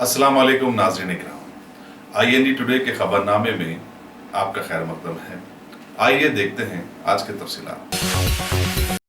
अस्सलाम वालेकुम नाज़रीन इकराम। IND टुडे के खबरनामे में आपका खैर मकदम है। आइए देखते हैं आज के तफसीलात।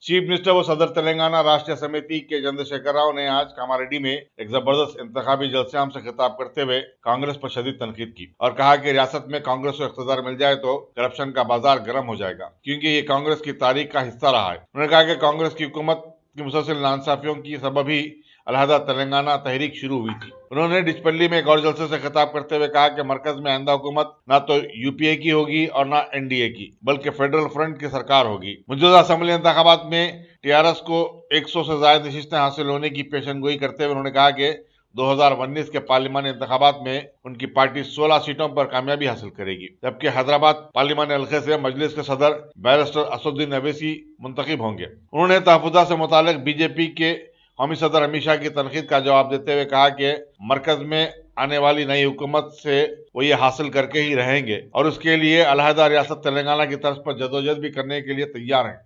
चीफ मिनिस्टर व सदर तेलंगाना राष्ट्रीय समिति के चंद्रशेखर राव ने आज कामारेड्डी में एक जबरदस्त इंतखाबी जलसेआम से खिताब करते हुए कांग्रेस पर शदीद तनकीद की और कहा कि रियासत में कांग्रेस को इख्तियार मिल जाए तो करप्शन का बाजार गर्म हो जाएगा, क्योंकि ये कांग्रेस की तारीख का हिस्सा रहा है। उन्होंने कहा कि कांग्रेस की हुकूमत की मुसलसल नाइंसाफियों की सबब ही अलहदा तेलंगाना तहरीक शुरू हुई थी। उन्होंने डिचपल्ली में एक और जलसे से खिताब करते हुए कहा कि मरकज में आइंदा हुकूमत ना तो UPA की होगी और ना NDA की, बल्कि फेडरल फ्रंट की सरकार होगी। मौजूदा असेंबली इंतखाबात में TRS को 100 से ज्यादा नशिस्तें हासिल होने की पेशनगोई करते हुए उन्होंने कहा कि 2019 के पार्लिमानी इंतखाबात में उनकी पार्टी 16 सीटों पर कामयाबी हासिल करेगी, जबकि हैदराबाद पार्लिमानी हल्के से मजलिस के सदर बैरिस्टर असदुद्दीन अवैसी मुंतखब होंगे। उन्होंने तहफुजा से मुतालिक BJP के कौमी सदर अमित शाह की तनकीद का जवाब देते हुए कहा कि मरकज में आने वाली नई हुकूमत से वो ये हासिल करके ही रहेंगे और उसके लिए अलहदा रियासत तेलंगाना की तर्ज पर जदोजहद भी करने के लिए तैयार हैं।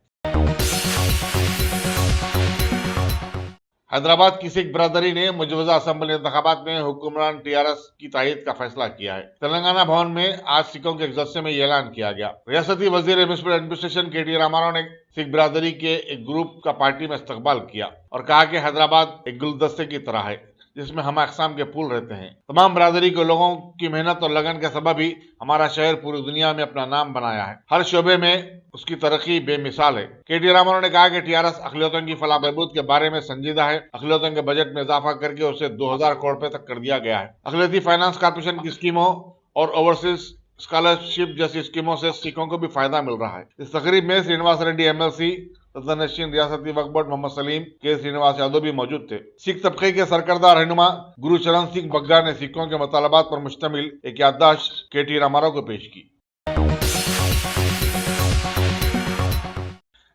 हैदराबाद की सिख बरादरी ने मौजूदा असेंबली इंतखाबात में हुक्मरान TRS की तायद का फैसला किया है। तेलंगाना भवन में आज सिखों के एक जलसे में यह ऐलान किया गया। रियासती वजीर म्युनिसिपल एडमिनिस्ट्रेशन KT रामाराव ने सिख बरादरी के एक ग्रुप का पार्टी में इस्तकबाल किया और कहा कि हैदराबाद एक गुलदस्ते की तरह है जिसमें हम अकसाम के फूल रहते हैं। तमाम बरादरी के लोगों की मेहनत और लगन के सबब ही हमारा शहर पूरी दुनिया में अपना नाम बनाया है। हर शोबे में उसकी तरक्की बेमिसाल है। KT रामाराव ने कहा कि TRS अक़लियतों की फलाह बहबूद के बारे में संजीदा है। अक़लियतों के बजट में इजाफा करके उसे 2000 करोड़ रुपए तक कर दिया गया है। अक़लियती फाइनेंस कॉर्पोरेशन की स्कीमों और ओवरसीज स्कॉलरशिप जैसी स्कीमों से सिखों को भी फायदा मिल रहा है। इस तकरीब में श्रीनिवास रेड्डी MLC, सदर-ए-नशीन रियासती वक्फ बोर्ड मोहम्मद सलीम, K श्रीनिवास यादव भी मौजूद थे। सिख तबके के सरकर्दा रहनुमा गुरुचरण सिंह बग्गा ने सिखों के मुतालबात पर मुश्तमिल एक याददाश्त KT रामाराव को पेश की।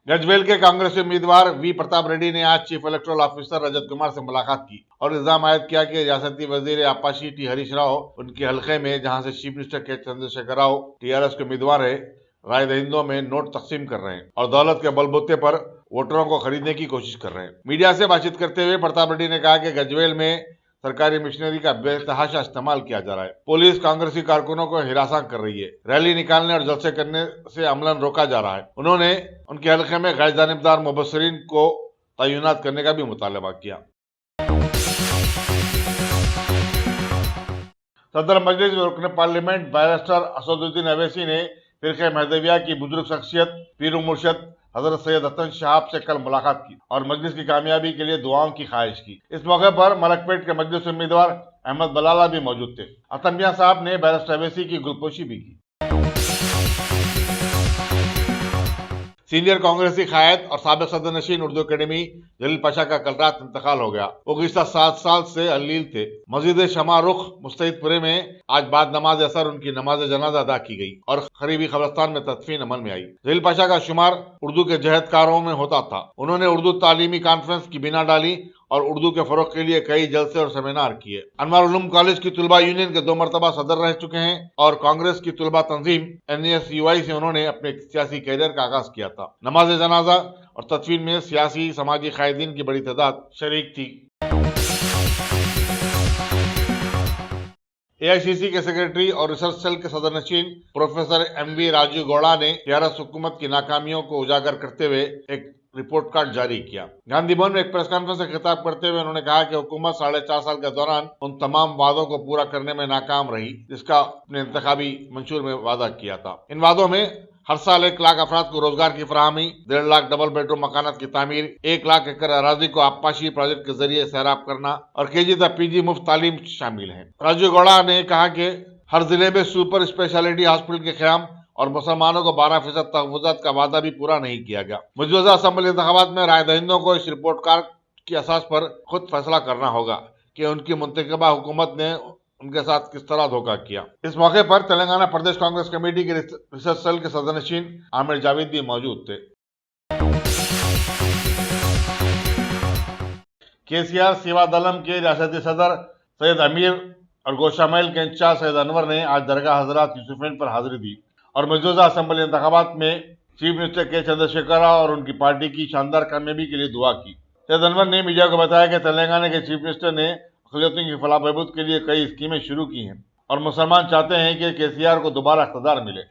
गजवेल के कांग्रेसी उम्मीदवार V प्रताप रेड्डी ने आज chief electoral officer Rajat Kumar से मुलाकात की और इल्जाम आयद किया कि रियासती वजीर आपाशी T हरीश राव उनके हल्के में, जहां से chief minister K Chandrashekhar Rao TRS के उम्मीदवार है, राय दहिंदों में नोट तकसीम कर रहे हैं और दौलत के बलबूते पर वोटरों को खरीदने की कोशिश कर रहे हैं। मीडिया से बातचीत करते हुए प्रताप रेड्डी ने कहा कि गजवेल में सरकारी मशीनरी का बेतहाशा इस्तेमाल किया जा रहा है। पुलिस कांग्रेसी कारकुनों को हिरासा कर रही है। रैली निकालने और जलसे करने से अमलन रोका जा रहा है। उन्होंने उनके हल्के में गैर जानिबदार मुबस्सिरीन को तैनात करने का भी मुतालबा किया। सदर मजलिस रुकन पार्लियामेंट बैरिस्टर असदुद्दीन अवैसी ने फिरके महदविया की बुजुर्ग शख्सियत पीर मुर्शद हजरत सैयद हसन शहाब से कल मुलाकात की और मजलिस की कामयाबी के लिए दुआओं की ख्वाहिश की। इस मौके पर मलकपेट के मजलिस उम्मीदवार अहमद बलाला भी मौजूद थे। अतम मियां साहब ने बैरिस्टर अवैसी की गुलपोशी भी की। सीनियर कांग्रेसी कायद और साबिक सदर नशीन उर्दू अकेडमी जलील पाशा का कल रात इंतकाल हो गया। वो गुज़िश्ता 7 साल से अलील थे। मस्जिद शमा रुख मुस्तैदपुरे में आज बाद नमाज असर उनकी नमाज जनाजा अदा की गई और करीबी कब्रिस्तान में तदफीन अमल में आई। जलील पाशा का शुमार उर्दू के जहदकारों में होता था। उन्होंने उर्दू तालीमी कॉन्फ्रेंस की बिना डाली और उर्दू के फरोग के लिए कई जलसे और सेमिनार किए। अनवार उलूम कॉलेज की तुलबा यूनियन के 2 मरतबा सदर रह चुके हैं और कांग्रेस की तुलबा तंजीम NASUI से उन्होंने अपने सियासी कैरियर का आगाज किया था। नमाज जनाजा और तदफीन में सियासी समाजी कायदीन की बड़ी तादाद शरीक थी। AICC के सेक्रेटरी और रिसर्च सेल के सदर नशीन प्रोफेसर MV राजू गौड़ा ने TRS हुकूमत की नाकामियों को उजागर करते हुए एक रिपोर्ट कार्ड जारी किया। गांधी भवन में एक प्रेस कॉन्फ्रेंस से खिताब करते हुए उन्होंने कहा कि हुकूमत 4.5 साल के दौरान उन तमाम वादों को पूरा करने में नाकाम रही जिसका अपने इंतखाबी मंशूर में वादा किया था। इन वादों में हर साल 1 लाख अफराद को रोजगार की फराहमी, 1.5 लाख डबल बेडरूम मकानात की तामीर, 1 लाख एकड़ अराजी को आपाशी प्रोजेक्ट के जरिए सैराब करना और KG तक PG मुफ्त तालीम शामिल है। राजू गौड़ा ने कहा कि हर जिले में सुपर स्पेशलिटी हॉस्पिटल के क़याम और मुसलमानों को 12% तहफ़्फ़ुज़ात का वादा भी पूरा नहीं किया गया। मौजूदा असेंबली इंतखाबात में राय दहिंदों को इस रिपोर्ट कार्ड की असास पर खुद फैसला करना होगा कि उनकी मुंतखबा हुकूमत ने उनके साथ किस तरह धोखा किया। इस मौके पर तेलंगाना प्रदेश कांग्रेस कमेटी के रिसर्च सेल के सदर नशीन आमिर जावेद भी मौजूद थे। KCR सेवा दलम के रियासती सदर सैयद अमीर और गोशामैल के इंचार्ज सैयद अनवर ने आज दरगाह हजरत यूसुफैन पर हाजिरी दी और मौजूदा असेंबली इंतखाबात में chief minister K Chandrashekhar Rao और उनकी पार्टी की शानदार कामयाबी के लिए दुआ की। सैयद अनवर ने मीडिया को बताया कि तेलंगाना के चीफ मिनिस्टर ने अक़लियतों की फलाह बहबूद के लिए कई स्कीमें शुरू की हैं और मुसलमान चाहते हैं कि केसीआर को दोबारा इक़्तिदार मिले।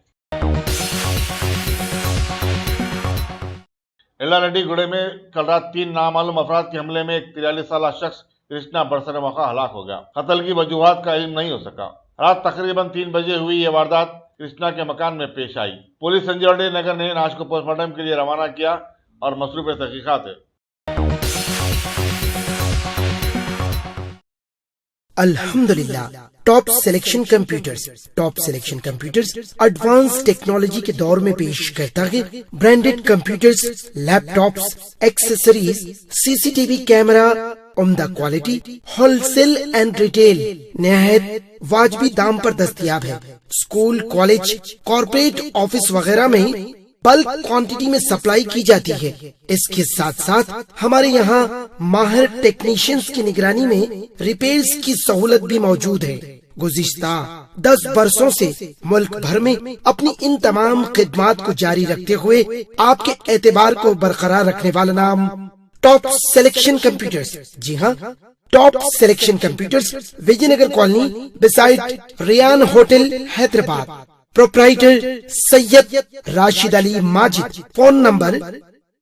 येल्लारेड्डी में कल रात 3 नामालूम अफराद के हमले में एक 43 साला शख्स कृष्णा बरसर मौका हलाक हो गया। कत्ल की वजूहात का इल्म नहीं हो सका। रात तकरीबन 3 बजे हुई ये वारदात कृष्णा के मकान में पेश आई। पुलिस संजय रेड्डी नगर ने लाश को पोस्टमार्टम के लिए रवाना किया और मसरूफ़ तहकीकात है। अल्हम्दुलिल्लाह, top selection computers advance technology के दौर में पेश करता है branded computers, laptops, accessories, CCTV camera, उम्दा क्वालिटी, होलसेल एंड रिटेल निहायत वाजबी दाम पर दस्तयाब है। स्कूल, कॉलेज, कॉर्पोरेट ऑफिस वगैरह में बल्क क्वांटिटी में सप्लाई की जाती है। इसके साथ साथ हमारे यहाँ माहिर टेक्नीशियंस की निगरानी में रिपेयर्स की सहूलत भी मौजूद है। गुज़िश्ता 10 बरसों से मुल्क भर में अपनी इन तमाम खिदमात को जारी रखते हुए आपके एतबार को बरकरार रखने वाला नाम टॉप सिलेक्शन कंप्यूटर्स। जी हाँ, top selection computers, Vijaynagar colony beside Riyan hotel, Hyderabad. Proprietor Syed Rashid Ali Majid. Phone number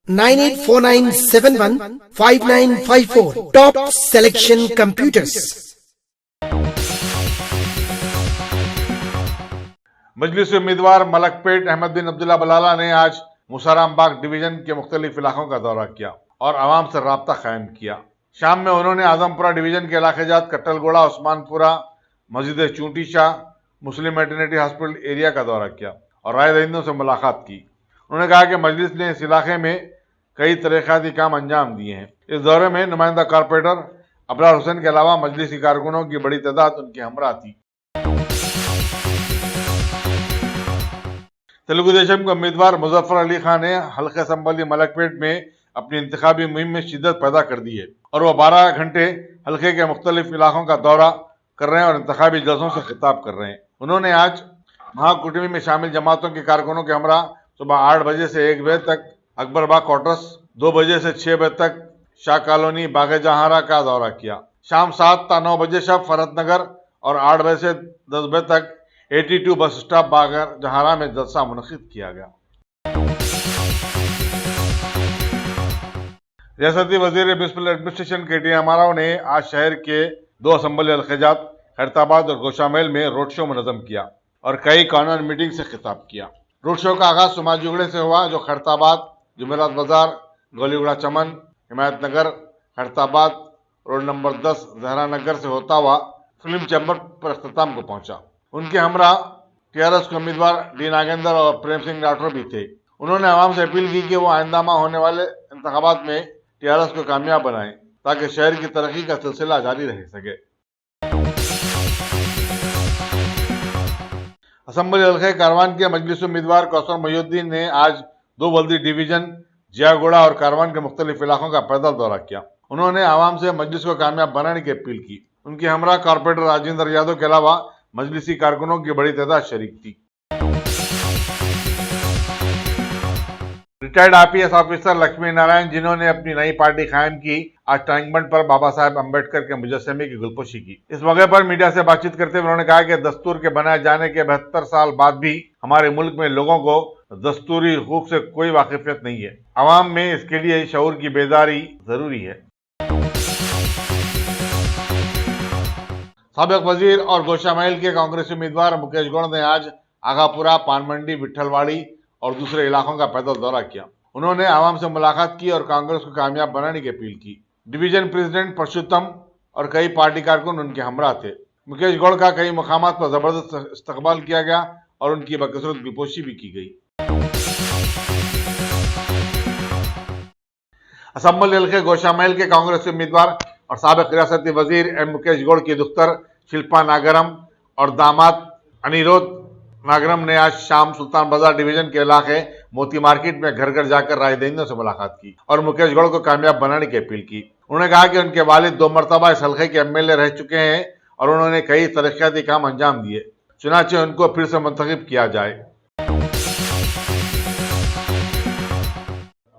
9849715954। Top selection computers. Majlis उम्मीदवार मलकपेट अहमद बिन अब्दुल्ला बलाला ने आज मुसाराम बाग डिवीजन के मुख्तलिफ इलाकों का दौरा किया और आवाम से राब्ता कायम किया। शाम में उन्होंने आजमपुरा डिवीजन के इलाके जात कट्टलगोड़ा, उस्मानपुरा, मस्जिद चूंटी शाह, मुस्लिम मैटरनिटी हॉस्पिटल एरिया का दौरा किया और राय दहिंदों से मुलाकात की। उन्होंने कहा कि मजलिस ने इस इलाके में कई तरक्याती काम अंजाम दिए हैं। इस दौरे में नुमाइंदा कारपोरेटर अबरार हुसैन के अलावा मजलिसी कारकुनों की बड़ी तादाद उनके हमरा थी। तेलुगु देशम के उम्मीदवार मुजफ्फर अली खान ने हल्के असम्बली मलकपेट में अपनी इंतखाबी मुहिम में शिद्दत पैदा कर दी है और वह 12 घंटे हल्के के मुख्तलिफ इलाकों का दौरा कर रहे हैं और इंतखाबी जलसों से खिताब कर रहे हैं। उन्होंने आज महाकुटुंबी में शामिल जमातों के कारकुनों के हमरा सुबह 8 बजे से 1 बजे तक अकबर बाग क्वार्टर्स, 2 बजे से 6 बजे तक शाह कॉलोनी बाग जहारा का दौरा किया। शाम 7 ता 9 बजे शब फरत नगर और 8 बजे से 10 बजे तक 82 बस स्टॉप बाग जहारा में जलसा मुनक़िद किया गया। रियासती वजीर म्युनिसिपल एडमिनिस्ट्रेशन के टी हमाराव ने आज शहर के 2 असम्बली हल्क़ाजात खैरताबाद और गोशामेल में रोड शो मुनज़्ज़म किया और कई कॉर्नर मीटिंग से खिताब किया। रोड शो का आगाज सुमाजुगड़े से हुआ, जो खैरताबाद, जुमेरात बाजार, गोलीगुड़ा चमन, हिमायत नगर, खैरताबाद, रोड नंबर 10, जहरा नगर से होता हुआ फिल्म चैम्बर पर अख्ताम को पहुंचा। उनके हमरा टीआरएस के उम्मीदवार डी नागेंद्र और प्रेम सिंह राठौर भी थे। उन्होंने आवाम से अपील की कि वो आइंदामा होने वाले इंतखाबात में टीआरएस को कामयाब बनाएं ताकि शहर की तरक्की का सिलसिला जारी रह सके। असम्बली हल्के कारवान के मजलिस उम्मीदवार कौसर मोहिउद्दीन ने आज 2 बल्दी डिवीजन जियागोड़ा और कारवान के मुख्तलिफ इलाकों का पैदल दौरा किया। उन्होंने आवाम से मजलिस को कामयाब बनाने की अपील की। उनके हमरा कारपोरेटर राजेंद्र यादव के अलावा मजलिसी कारकुनों की बड़ी तादाद शरीक थी। Retired IPS officer Lakshmi Narayan, जिन्होंने अपनी नई पार्टी कायम की, आज टैंक बंड पर बाबा साहेब अम्बेडकर के मुजस्समे की गुलपोशी की। इस मौके पर मीडिया से बातचीत करते हुए उन्होंने कहा कि दस्तूर के बनाए जाने के 72 साल बाद भी हमारे मुल्क में लोगों को दस्तूरी हुकूक से कोई वाकिफियत नहीं है। आवाम में इसके लिए शऊर की बेदारी जरूरी है। साबिक वजीर और गोशामेल के कांग्रेसी उम्मीदवार मुकेश गौड़ ने आज आगापुरा, पानमंडी, विट्ठलवाड़ी और दूसरे इलाकों का पैदल दौरा किया। उन्होंने आवाम से मुलाकात की और कांग्रेस को कामयाब बनाने की अपील की। डिवीजन प्रेसिडेंट परशुत्तम और कई पार्टी कारकुन उनके हमरा थे। मुकेश गौड़ का कई मुकामात पर जबरदस्त इस्तकबाल किया गया और उनकी बकसरत गुलपोशी भी की गई। असम्बली हल्के गोशामेल के कांग्रेस उम्मीदवार और साबिक रियासती वजीर एम मुकेश गौड़ की दुख्तर शिल्पा नागरम और दामाद अनिरुद्ध नागरम ने आज शाम सुल्तान बाजार डिवीजन के इलाके मोती मार्केट में घर घर जाकर राय दहिंदों से मुलाकात की और मुकेश गौड़ को कामयाब बनाने की अपील की। उन्होंने कहा कि उनके वालिद 2 मरतबा इस हल्के के एमएलए रह चुके हैं और उन्होंने कई तरक्याती काम अंजाम दिए, चुनाचे उनको फिर से मुंतखब किया जाए।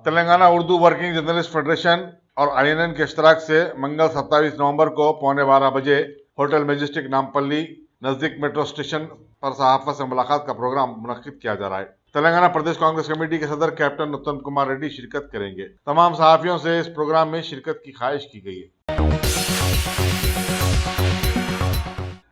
Telangana Urdu working journalist federation और INN के इश्तराक से मंगल 27 नवंबर को 11:15 बजे होटल मैजेस्टिक नामपल्ली नजदीक मेट्रो स्टेशन पर सहाफा से मुलाकात का प्रोग्राम मुनक्किद किया जा रहा है। तेलंगाना प्रदेश कांग्रेस कमेटी के सदर कैप्टन उत्तम कुमार रेड्डी शिरकत करेंगे। तमाम सहाफियों से इस प्रोग्राम में शिरकत की ख्वाहिश की गई है।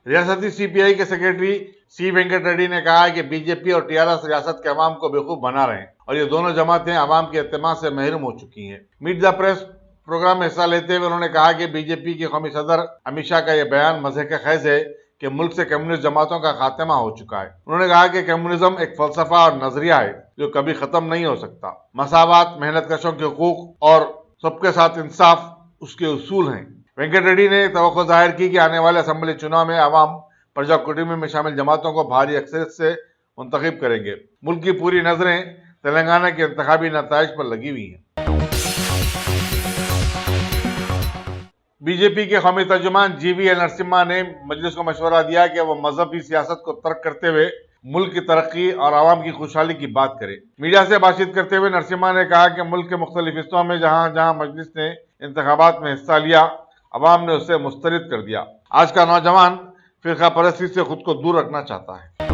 रियासती CPI के सेक्रेटरी C वेंकट रेड्डी ने कहा है कि बीजेपी और TRS रियासत के अवाम को बेवकूफ बना रहे हैं और ये दोनों जमातें अवाम के एतमाद से महरूम हो चुकी हैं। मीट द प्रेस प्रोग्राम में हिस्सा लेते हुए उन्होंने कहा कि बीजेपी के कौमी सदर अमित शाह का यह बयान मज़े का खैज है कि मुल्क से कम्युनिस्ट जमातों का खात्मा हो चुका है। उन्होंने कहा कि कम्युनिज्म एक फलसफा और नजरिया है जो कभी खत्म नहीं हो सकता। मसावात, मेहनत कशों के हुकूक और सबके साथ इंसाफ उसके उसूल हैं। वेंकट रेड्डी ने तवक्को जाहिर की कि आने वाले असेंबली चुनाव में अवाम प्रजा कुटुंब में शामिल जमातों को भारी अक्सरियत से मुंतखब करेंगे। मुल्क की पूरी नजरें तेलंगाना के इंतखाबी नताइज पर लगी हुई हैं। बीजेपी के कौमी तर्जुमान GVL नरसिम्हा ने मजलिस को मशवरा दिया कि वह मजहबी सियासत को तर्क करते हुए मुल्क की तरक्की और आवाम की खुशहाली की बात करे। मीडिया से बातचीत करते हुए नरसिम्हा ने कहा कि मुल्क के मुख्तलिफ हिस्सों में जहां जहां मजलिस ने इंतखाबात में हिस्सा लिया, अवाम ने उससे मुस्तरद कर दिया। आज का नौजवान फिरका परस्ती से खुद को दूर रखना चाहता है।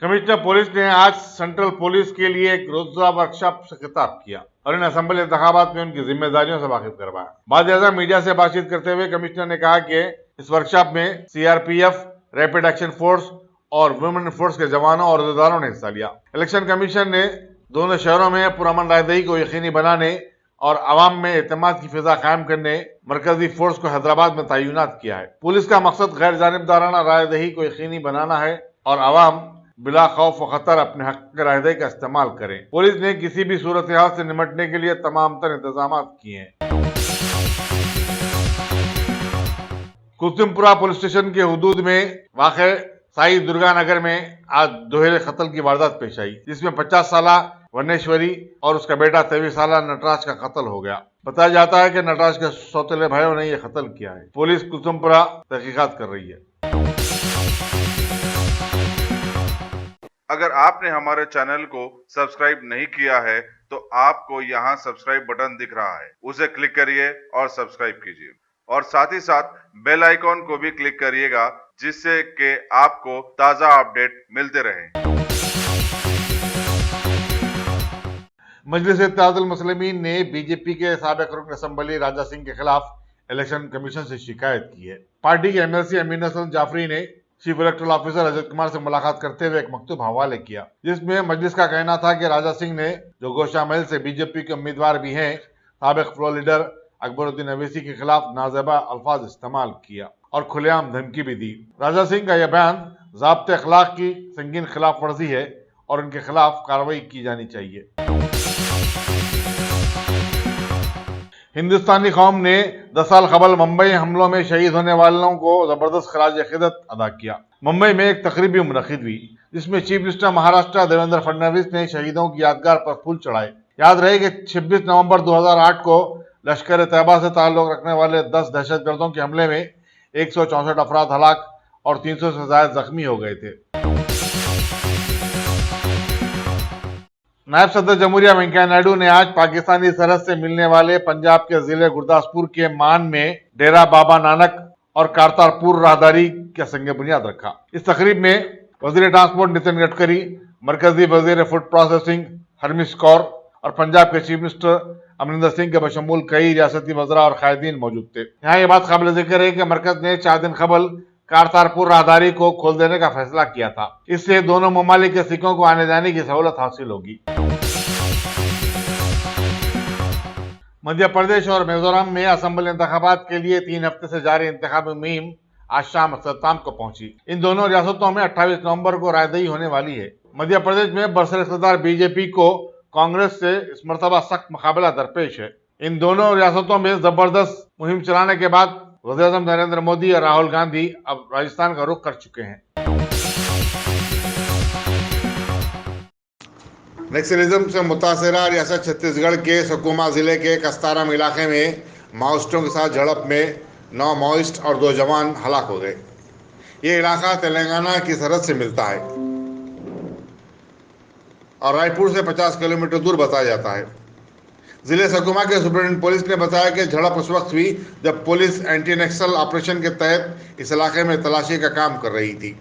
कमिश्नर पुलिस ने आज सेंट्रल पुलिस के लिए एक रोजा वर्कशॉप से खिताब किया और इन असेंबली इंतखाबात में उनकी जिम्मेदारियों से वाकिफ करवाया। बाद मीडिया से बातचीत करते हुए कमिश्नर ने कहा कि इस वर्कशॉप में CRPF, रैपिड एक्शन फोर्स और वुमेन फोर्स के जवानों और अहदेदारों ने हिस्सा लिया। इलेक्शन कमीशन ने दोनों शहरों में पुरअमन रायदही को यकीनी बनाने और आवाम में एतमाद की फिजा कायम करने मरकजी फोर्स को हैदराबाद में तैनात किया है। पुलिस का मकसद गैर जानिबदाराना रायदही को यकीनी बनाना है और आवाम बिला खौफ व खतर अपने हक रायदही का इस्तेमाल करें। पुलिस ने किसी भी सूरत हाल से निपटने के लिए तमाम तर इंतजाम किए हैं। कुतुमपुरा पुलिस स्टेशन के हुदूद में वाक़े साई दुर्गा नगर में आज दोहरे कत्ल की वारदात पेश आई, जिसमें 50 साल वनेश्वरी और उसका बेटा 23 साल नटराज का कत्ल हो गया। बताया जाता है कि नटराज के सौतेले भाइयों ने यह कत्ल किया है। पुलिस कुतुमपुरा तहकीकात कर रही है। अगर आपने हमारे चैनल को सब्सक्राइब नहीं किया है तो आपको यहाँ सब्सक्राइब बटन दिख रहा है, उसे क्लिक करिए और सब्सक्राइब कीजिए और साथ ही साथ बेल आइकॉन को भी क्लिक करिएगा जिससे कि आपको ताज़ा अपडेट मिलते रहें। मजलिस इत्तेहादुल मुस्लिमीन ने बीजेपी के साबिक रुकन असेंबली राजा सिंह के खिलाफ इलेक्शन कमीशन से शिकायत की है। पार्टी के MLC अमीन हसन जाफरी ने chief electoral officer Ajay Kumar से मुलाकात करते हुए एक मकतूब हवाले किया, जिसमें मजलिस का कहना था कि राजा सिंह ने, जो गोशा महल से बीजेपी के उम्मीदवार भी हैं, साबिक फ्लोर लीडर अकबरुद्दीन अवैसी के खिलाफ नाजेबा अल्फाज इस्तेमाल किया और खुलेआम धमकी भी दी। राजा सिंह का यह बयान ज़ाब्ते अखलाक की संगीन खिलाफ वर्जी है और उनके खिलाफ कार्रवाई की जानी चाहिए। हिंदुस्तानी कौम ने 10 साल कबल मुंबई हमलों में शहीद होने वालों को जबरदस्त खराज अकीदत अदा किया। मुंबई में एक तकरीब मुनक़िद हुई जिसमें चीफ मिनिस्टर महाराष्ट्र देवेंद्र फडणवीस ने शहीदों की यादगार पर फूल चढ़ाए। याद रहे कि 26 नवंबर 2008 को लश्कर तैयबा से ताल्लुक रखने वाले 10 दहशतगर्दों के हमले में 164 अफराद हलाक और 300 से ज्यादा जख्मी हो गए थे। नायब सदर जमहूरिया वेंकैया नायडू ने आज पाकिस्तानी सरहद से मिलने वाले पंजाब के जिले गुरदासपुर के मान में डेरा बाबा नानक और करतारपुर राहदारी का संग बुनियाद रखा। इस तकरीब में वजीर ट्रांसपोर्ट नितिन गडकरी, मरकजी वजीर फूड प्रोसेसिंग हरमीश कौर और पंजाब के चीफ मिनिस्टर अमरिंदर सिंह के बशमूल कई रियासती वज़रा और कायदीन मौजूद थे। यहाँ ये बात काबिल जिक्र है कि मरकज ने 4 दिन कबल करतारपुर राहदारी को खोल देने का फैसला किया था। इससे दोनों ममालिक के सिखों को आने जाने की सहूलत हासिल होगी। मध्य प्रदेश और मिजोरम में असेंबली इंतखाबात के लिए 3 हफ्ते से जारी इंतखाबी मुहिम आज शाम अख्ताम को पहुंची। इन दोनों रियासतों में 28 नवंबर को रायदही होने वाली है। मध्य प्रदेश में बरसर इख्तियार बीजेपी को कांग्रेस से इस मरतबा सख्त मुकाबला दरपेश है। इन दोनों रियासतों में जबरदस्त मुहिम चलाने के बाद वज़ीर-ए-आज़म नरेंद्र मोदी और राहुल गांधी अब राजस्थान का रुख कर चुके हैं। नक्सलिज्म से मुतासरा रियासत छत्तीसगढ़ के सुकमा जिले के कस्ताराम इलाके में माओइस्टों के साथ झड़प में 9 माओइस्ट और 2 जवान हलाक हो गए। ये इलाका तेलंगाना की सरहद से मिलता है और रायपुर से 50 किलोमीटर दूर बताया जाता है। जिले सकुमा के सुप्रीडेंट पुलिस ने बताया कि झड़प उस वक्त हुई जब पुलिस एंटी नक्सल ऑपरेशन के तहत इस इलाके में तलाशी का काम कर रही थी।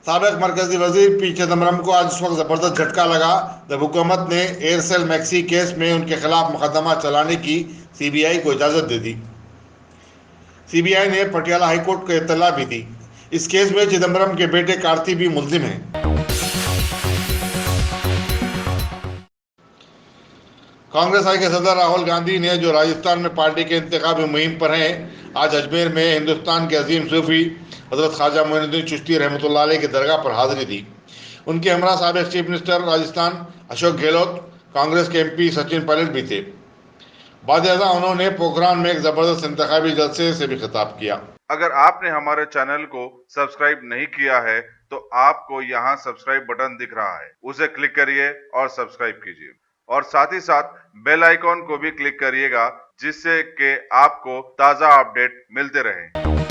साबिक मरकजी वजीर पी चिदम्बरम को आज उस वक्त जबरदस्त झटका लगा जब हुकूमत ने एयरसेल मैक्सी केस में उनके खिलाफ मुकदमा चलाने की सीबीआई को इजाजत दे दी। सीबीआई ने पटियाला हाईकोर्ट को इत्तला भी दी। इस केस में चिदम्बरम के बेटे कार्ति भी मुल्जिम हैं। कांग्रेस आई के सदर राहुल गांधी ने, जो राजस्थान में पार्टी के इंतखाबी मुहिम पर हैं, आज अजमेर में हिंदुस्तान के अजीम सूफी हजरत ख्वाजा मोइनुद्दीन चिश्ती रहमतुल्लाह अलैह की दरगाह पर हाजिरी दी। उनके हमरा साबिक चीफ मिनिस्टर राजस्थान अशोक गहलोत, कांग्रेस के एमपी सचिन पायलट भी थे। बाद उन्होंने पोखरान में एक जबरदस्त इंतखाबी जलसे से भी खिताब किया। अगर आपने हमारे चैनल को सब्सक्राइब नहीं किया है तो आपको यहाँ सब्सक्राइब बटन दिख रहा है, उसे क्लिक करिए और सब्सक्राइब कीजिए और साथ ही साथ बेल आइकॉन को भी क्लिक करिएगा, जिससे कि आपको ताज़ा अपडेट मिलते रहें।